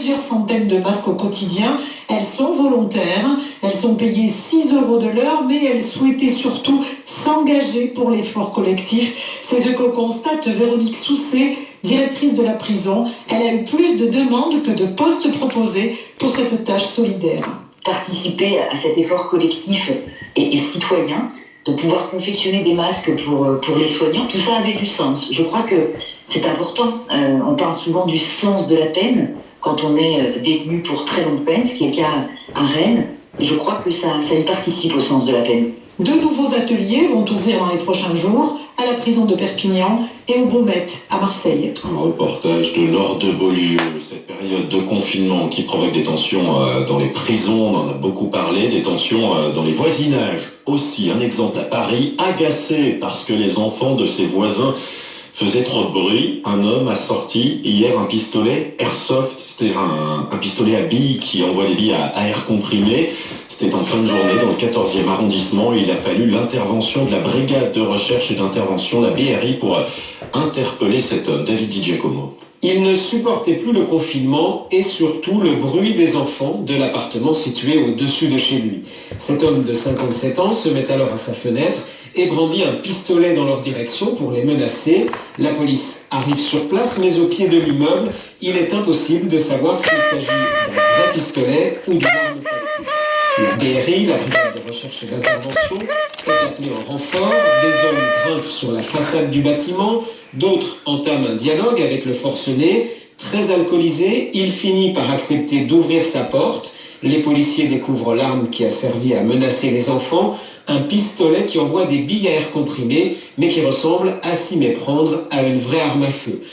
plusieurs centaines de masques au quotidien. Elles sont volontaires, elles sont payées 6 € de l'heure, mais elles souhaitaient surtout s'engager pour l'effort collectif. C'est ce que constate Véronique Sousset, directrice de la prison. Elle a eu plus de demandes que de postes proposés pour cette tâche solidaire. Participer à cet effort collectif et citoyen, de pouvoir confectionner des masques pour les soignants, tout ça avait du sens. Je crois que c'est important. On parle souvent du sens de la peine quand on est détenu pour très longue peine, ce qui est le cas à Rennes. Et je crois que ça y participe au sens de la peine. De nouveaux ateliers vont ouvrir dans les prochains jours à la prison de Perpignan et au Baumette à Marseille. Un reportage de Laure de Beaulieu. Cette période de confinement qui provoque des tensions dans les prisons, on en a beaucoup parlé, des tensions dans les voisinages aussi. Un exemple à Paris, agacé parce que les enfants de ses voisins faisaient trop de bruit. Un homme a sorti hier un pistolet airsoft, c'est-à-dire un pistolet à billes qui envoie des billes à air comprimé. C'était en fin de journée dans le 14e arrondissement. Il a fallu l'intervention de la brigade de recherche et d'intervention, la BRI, pour interpeller cet homme, David Di Giacomo. Il ne supportait plus le confinement et surtout le bruit des enfants de l'appartement situé au-dessus de chez lui. Cet homme de 57 ans se met alors à sa fenêtre et brandit un pistolet dans leur direction pour les menacer. La police arrive sur place, mais au pied de l'immeuble, il est impossible de savoir s'il s'agit d'un vrai pistolet ou d'une arme factice. La BRI, la brigade de recherche et d'intervention, est appelée en renfort. Des hommes grimpent sur la façade du bâtiment, d'autres entament un dialogue avec le forcené. Très alcoolisé, il finit par accepter d'ouvrir sa porte. Les policiers découvrent l'arme qui a servi à menacer les enfants, un pistolet qui envoie des billes à air comprimé, mais qui ressemble à s'y méprendre à une vraie arme à feu.